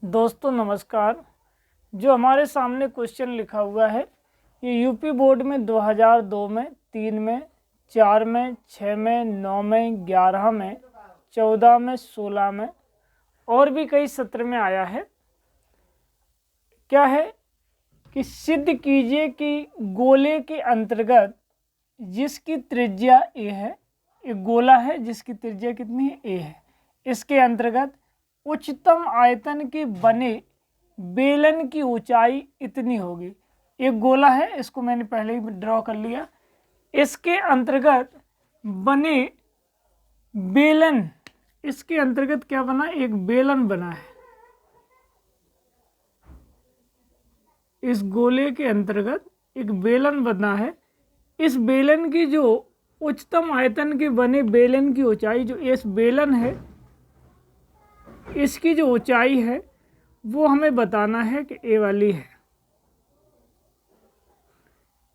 दोस्तों नमस्कार। जो हमारे सामने क्वेश्चन लिखा हुआ है ये यूपी बोर्ड में 2002 में, 3 में, 4 में, 6 में, 9 में, 11 में, 14 में, 16 में और भी कई सत्र में आया है। क्या है कि सिद्ध कीजिए कि गोले के अंतर्गत जिसकी त्रिज्या a है, एक गोला है जिसकी त्रिज्या कितनी है, a है, इसके अंतर्गत उच्चतम आयतन के बने बेलन की ऊंचाई इतनी होगी। एक गोला है, इसको मैंने पहले ही ड्रॉ कर लिया। इसके अंतर्गत बने बेलन, इसके अंतर्गत क्या बना, एक बेलन बना है। इस गोले के अंतर्गत एक बेलन बना है। इस बेलन की जो उच्चतम आयतन के बने बेलन की ऊंचाई, जो इस बेलन है इसकी जो ऊंचाई है वो हमें बताना है कि ए वाली है।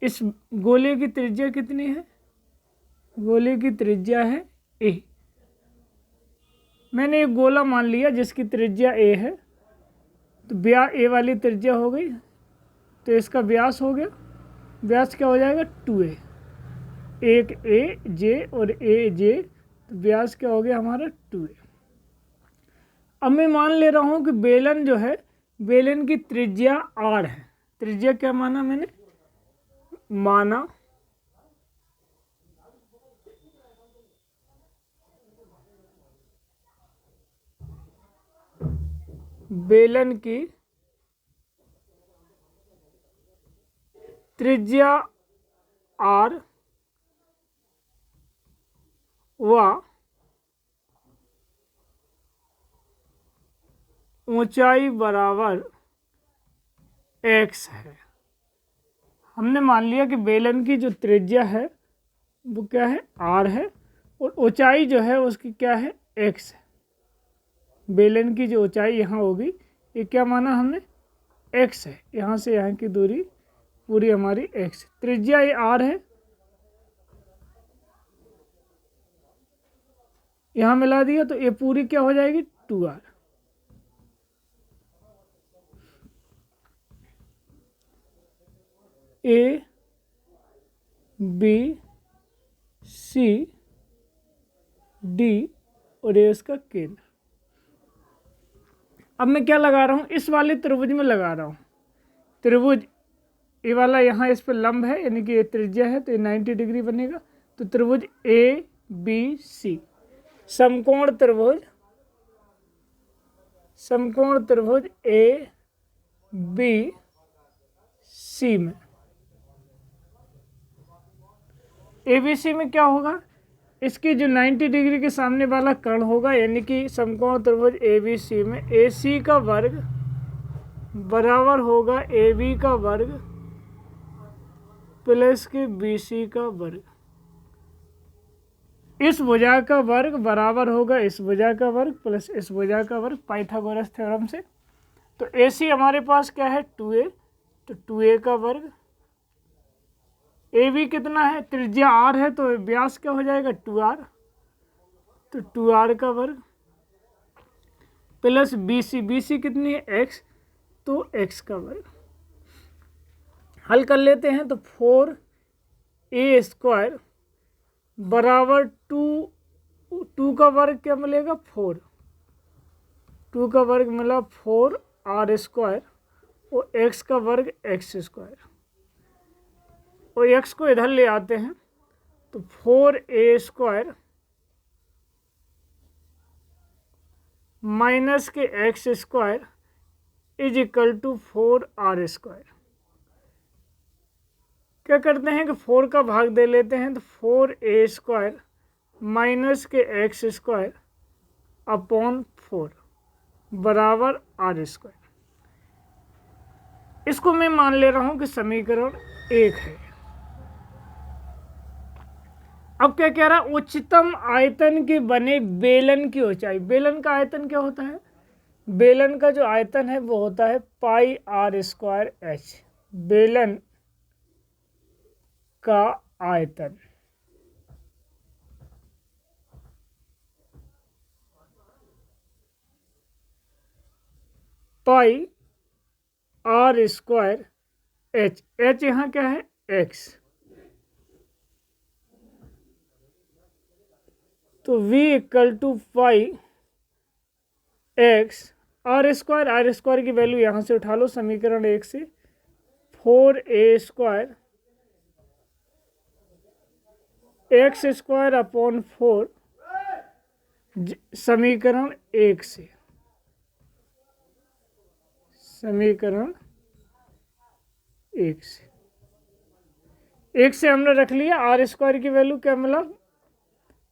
इस गोले की त्रिज्या कितनी है, गोले की त्रिज्या है ए। मैंने एक गोला मान लिया जिसकी त्रिज्या ए है, तो ए वाली त्रिज्या हो गई, तो इसका व्यास हो गया। व्यास क्या हो जाएगा, 2a। एक ए जे और ए जे, तो व्यास क्या हो गया हमारा 2a। अब मैं मान ले रहा हूं कि बेलन जो है, बेलन की त्रिज्या r है। त्रिज्या क्या माना मैंने, माना बेलन की त्रिज्या r व ऊंचाई बराबर x है। हमने मान लिया कि बेलन की जो त्रिज्या है वो क्या है, r है, और ऊंचाई जो है उसकी क्या है, x है। बेलन की जो ऊंचाई यहाँ होगी, ये क्या माना हमने, x है। यहाँ से यहाँ की दूरी पूरी हमारी x है। त्रिज्या ये r है, यहाँ मिला दिया तो ये पूरी क्या हो जाएगी, 2r। A B C D और ये इसका केंद्र। अब मैं क्या लगा रहा हूँ, इस वाले त्रिभुज में लगा रहा हूँ। त्रिभुज ये वाला यहाँ इस पर लंब है, यानी कि ये त्रिज्या है, तो ये 90 डिग्री बनेगा। तो त्रिभुज ए बी सी, समकोण त्रिभुज, समकोण त्रिभुज ए बी सी में, एबीसी में क्या होगा, इसकी जो 90 डिग्री के सामने वाला कर्ण होगा, यानी कि समकोण त्रिभुज एबीसी में AC का वर्ग बराबर होगा AB का वर्ग प्लस के BC का वर्ग। इस भुजा का वर्ग बराबर होगा इस भुजा का वर्ग प्लस इस भुजा का वर्ग, पाइथागोरस थ्योरम से। तो AC हमारे पास क्या है, 2a, तो 2a का वर्ग। AB कितना है, त्रिज्या r है, तो व्यास क्या हो जाएगा, 2r, तो 2r का वर्ग प्लस BC कितनी है, x, तो x का वर्ग। हल कर लेते हैं तो 4a² बराबर 2 का वर्ग क्या मिलेगा, 4, 2 का वर्ग मिला 4r² और x का वर्ग x², और x को इधर ले आते हैं तो 4a² माइनस के x² is equal to 4r²। क्या करते हैं कि 4 का भाग दे लेते हैं, तो 4a² माइनस के x² अपॉन 4 बराबर r²। इसको मैं मान ले रहा हूं कि समीकरण 1 है। अब क्या कह रहा है, उच्चतम आयतन के बने बेलन की ऊंचाई। बेलन का आयतन क्या होता है, बेलन का जो आयतन है वो होता है πr²h। बेलन का आयतन, pi r square h, h यहाँ क्या है एक्स, तो v equal to pi x r square की वैल्यू यहाँ से उठा लो समीकरण 1 से, 4a square x square upon 4 समीकरण 1 से, समीकरण 1 से, 1 से हमने रख लिया आर स्क्वायर की वैल्यू क्या मिला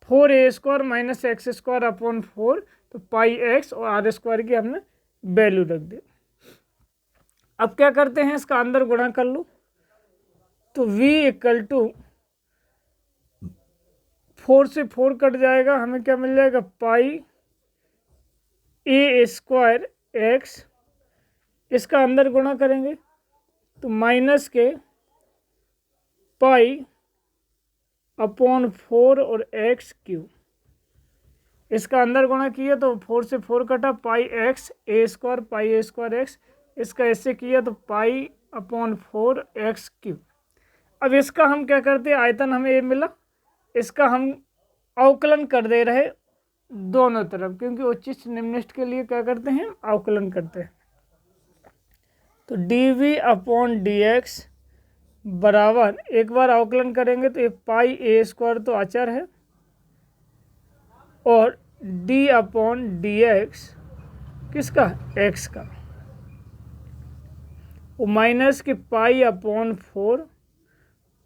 4a square minus x square upon 4, तो पाई एक्स और आर स्क्वायर की हमने वैल्यू रख दी। अब क्या करते हैं इसका अंदर गुणा कर लो, तो v इक्वल टू 4 से 4 कट जाएगा, हमें क्या मिल जाएगा पाई ए स्क्वायर एक्स, इसका अंदर गुणा करेंगे तो माइनस के पाई अपॉन 4 और एक्स क्यू, इसका अंदर गुणा किया तो 4 से 4 कटा, पाई एक्स ए स्क्वायर एक्स, इसका ऐसे किया तो पाई अपॉन 4 एक्स क्यू। अब इसका हम क्या करते हैं, आयतन हमें ये मिला, इसका हम अवकलन कर दे रहे दोनों तरफ, क्योंकि उच्चिष्ट निम्निष्ट के लिए क्या करते हैं अवकलन करते हैं। तो डी अपॉन डी एक्स बराबर, एक बार अवकलन करेंगे तो ये पाई ए स्क्वायर तो अचर है, और डी अपॉन डी एक्स किसका एक्स का, वो माइनस की पाई अपॉन 4,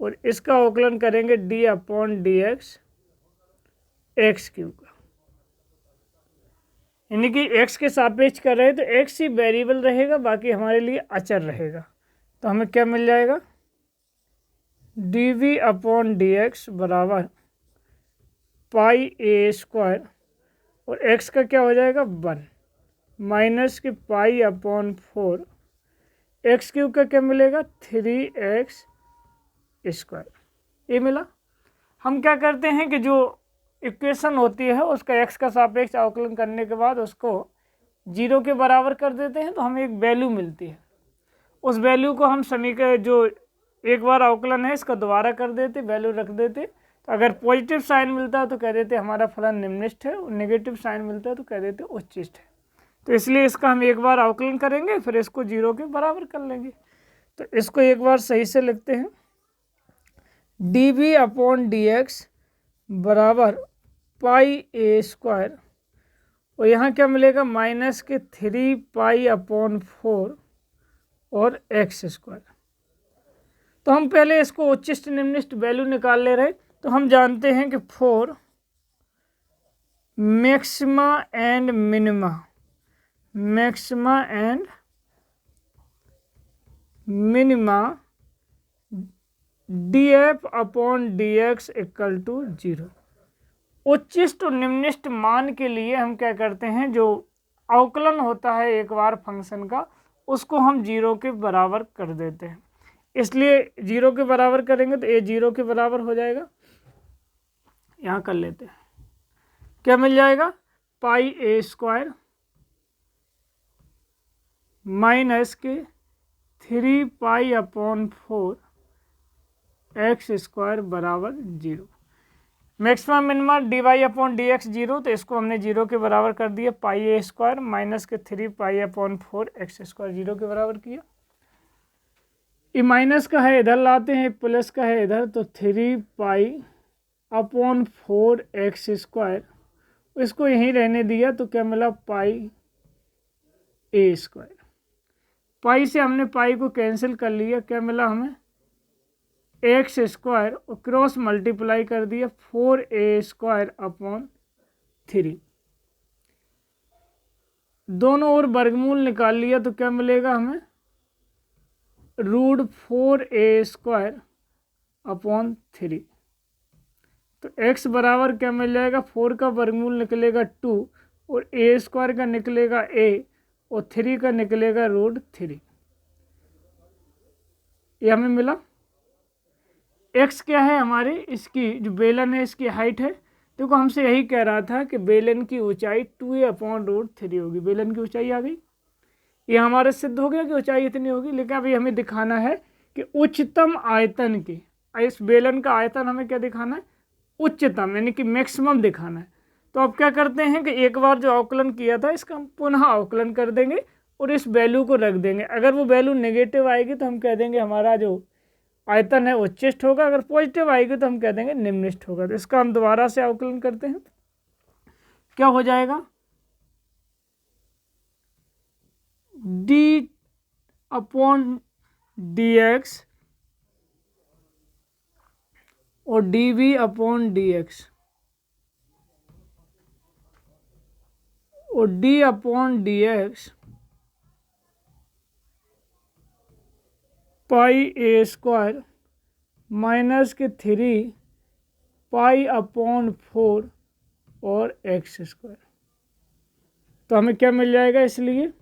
और इसका अवकलन करेंगे D upon d x x Q का, यानी कि एक्स के सापेक्ष कर रहे हैं तो एक्स ही वेरिएबल रहेगा, बाकी हमारे लिए अचर रहेगा। तो हमें क्या मिल जाएगा d v upon d x बराबर पाई ए स्क्वायर, और एक्स का क्या हो जाएगा 1 माइनस की पाई अपॉन 4, एक्स क्यूब का क्या मिलेगा 3x स्क्वायर, ये मिला। हम क्या करते हैं कि जो इक्वेशन होती है उसका एक्स का सापेक्ष अवकलन करने के बाद उसको 0 के बराबर कर देते हैं, तो हमें एक वैल्यू मिलती है, उस वैल्यू को हम समीकरण जो एक बार अवकलन है इसका दोबारा कर देते, वैल्यू रख देते, तो अगर पॉजिटिव साइन मिलता है तो कह देते हमारा फलन निम्निष्ट है, और नेगेटिव साइन मिलता है तो कह देते उच्चिष्ट है। तो इसलिए इसका हम एक बार अवकलन करेंगे, फिर इसको 0 के बराबर कर लेंगे। तो इसको एक बार सही से लिखते हैं, d v upon d x बराबर पाई ए स्क्वायर, और यहाँ क्या मिलेगा माइनस के 3 पाई अपॉन 4 और एक्स स्क्वायर। तो हम पहले इसको उच्चिष्ट निम्निष्ट वैल्यू निकाल ले रहे, तो हम जानते हैं कि 4 maxima and minima, maxima and minima d f upon d x equal to 0। उच्चिष्ट और निम्निष्ट मान के लिए हम क्या करते हैं, जो अवकलन होता है एक बार फंक्शन का, उसको हम 0 के बराबर कर देते हैं। इसलिए 0 के बराबर करेंगे तो ये 0 के बराबर हो जाएगा, यहाँ कर लेते हैं, क्या मिल जाएगा पाई ए स्क्वायर माइनस के 3 पाई अपॉन 4 एक्स स्क्वायर बराबर 0। Maximum minima d y upon d x 0, तो इसको हमने 0 के बराबर कर दिया, पाई ए स्क्वायर माइनस के 3 पाई अपॉन 4 एक्स स्क्वायर 0 के बराबर किया। ये माइनस का है इधर लाते हैं, प्लस का है इधर, तो 3 पाई अपॉन 4 एक्स स्क्वायर, इसको यहीं रहने दिया तो क्या मिला पाई ए स्क्वायर। पाई से हमने पाई को कैंसिल कर लिया, क्या मिला हमें एक्स स्क्वायर, और क्रॉस मल्टीप्लाई कर दिया 4a स्क्वायर अपॉन 3, दोनों ओर वर्गमूल निकाल लिया तो क्या मिलेगा हमें √4a स्क्वायर अपॉन 3। तो x बराबर क्या मिल जाएगा, 4 का वर्गमूल निकलेगा 2, और a स्क्वायर का निकलेगा a, और 3 का निकलेगा √3, ये हमें मिला। x क्या है हमारे, इसकी जो बेलन है इसकी हाइट है, देखो हमसे यही कह रहा था कि बेलन की ऊंचाई 2a अपॉन √3 होगी, बेलन की ऊंचाई आ गई। ये हमारे सिद्ध हो गया कि ऊंचाई इतनी होगी, लेकिन अभी हमें दिखाना है कि उच्चतम आयतन की, इस बेलन का आयतन हमें क्या दिखाना है, उच्चतम यानी कि मैक्सिमम दिखाना है। तो अब क्या करते हैं कि एक बार जो अवकलन किया था इसका हम पुनः अवकलन कर देंगे और इस वैल्यू को रख देंगे। अगर वो वैल्यू नेगेटिव आएगी तो हम कह देंगे हमारा जो आयतन है उच्चिष्ट होगा, अगर पॉजिटिव आएगी तो हम कह देंगे निम्निष्ट होगा। तो इसका हम दोबारा से अवकलन करते हैं, क्या हो जाएगा, डी अपॉन डी एक्स और d v upon d x और d upon d x pi a square minus के 3 पाई अपॉन 4 और एक्स स्क्वायर। तो हमें क्या मिल जाएगा, इसलिए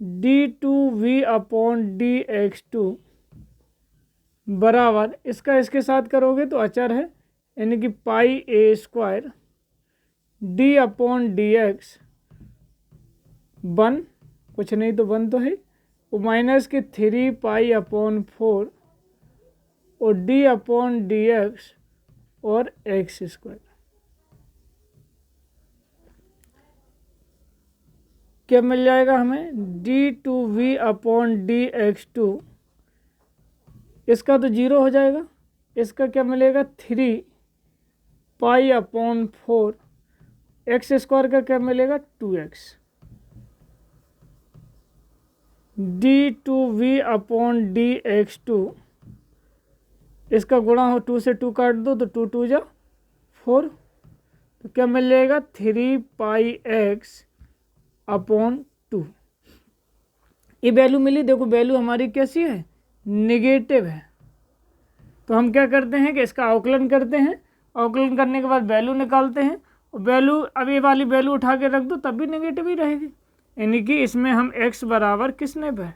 d2v upon d x to बराबर, इसका इसके साथ करोगे तो अचर है यानी कि pi a square d upon d x 1, कुछ नहीं तो 1 तो है, वो माइनस के 3 पाई अपॉन 4 और डी अपॉन डी एक्स और एक्स स्क्वायर। क्या मिल जाएगा हमें, d2v upon d x to, इसका तो 0 हो जाएगा, इसका क्या मिलेगा 3 पाई अपॉन 4, एक्स स्क्वायर का क्या मिलेगा 2x, d2v upon d x to, इसका गुणा हो 2 से 2 काट दो तो 2 2 जा 4, तो क्या मिल जाएगा 3 पाई एक्स अपॉन 2। ये वैल्यू मिली, देखो वैल्यू हमारी कैसी है, निगेटिव है। तो हम क्या करते हैं कि इसका अवकलन करते हैं, अवकलन करने के बाद वैल्यू निकालते हैं और वैल्यू, अब ये वाली वैल्यू उठा के रख दो तब भी नेगेटिव ही रहेगी, यानी कि इसमें हम x बराबर किसने पे,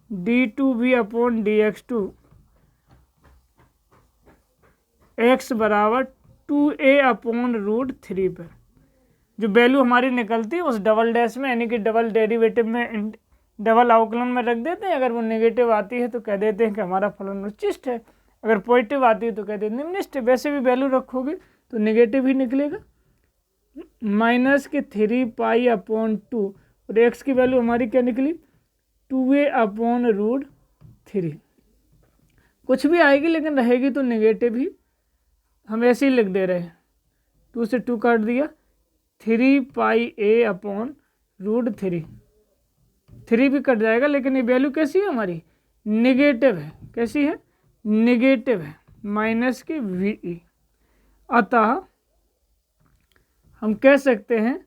d2v upon d x two, x बराबर 2a अपॉन रूट 3 पर जो वैल्यू हमारी निकलती है उस डबल डैश में यानी कि डबल डेरिवेटिव में, डबल अवकलन में रख देते हैं। अगर वो नेगेटिव आती है तो कह देते हैं कि हमारा फलन उच्चिष्ट है, अगर पॉजिटिव आती है तो कहते हैं निम्निष्ट है। वैसे भी वैल्यू रखोगे तो नेगेटिव ही निकलेगा, माइनस के 3 पाई अपॉन 2 और एक्स की वैल्यू हमारी क्या निकली 2a अपॉन रूट 3, कुछ भी आएगी लेकिन रहेगी तो नेगेटिव ही, हम ऐसे ही लिख दे रहे हैं, 2 से 2 काट दिया, 3 पाई a अपॉन रूट 3 भी कट जाएगा, लेकिन ये वैल्यू कैसी है हमारी, नेगेटिव है। कैसी है, नेगेटिव है, माइनस की वी। अतः हम कह सकते हैं,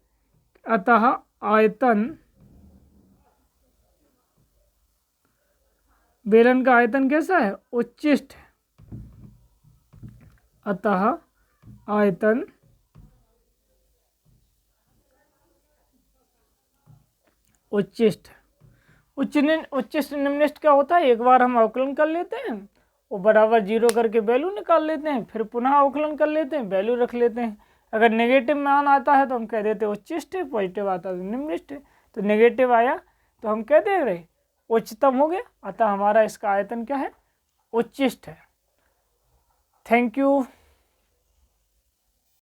अतः आयतन, बेलन का आयतन कैसा है, उच्चिष्ट है। अतः आयतन उच्चिष्ट है। उच्चिष्ट निम्निष्ट क्या होता है, एक बार हम अवकलन कर लेते हैं वो बराबर 0 करके वैल्यू निकाल लेते हैं, फिर पुनः अवकलन कर लेते हैं, वैल्यू रख लेते हैं। अगर नेगेटिव मान आता है तो हम कह देते हैं उच्चिष्ट है, पॉजिटिव आता है तो निम्निष्ट है। तो नेगेटिव आया तो हम कह दे रहे उच्चतम हो गया, अतः हमारा इसका आयतन क्या है, उच्चिष्ट है। Thank you.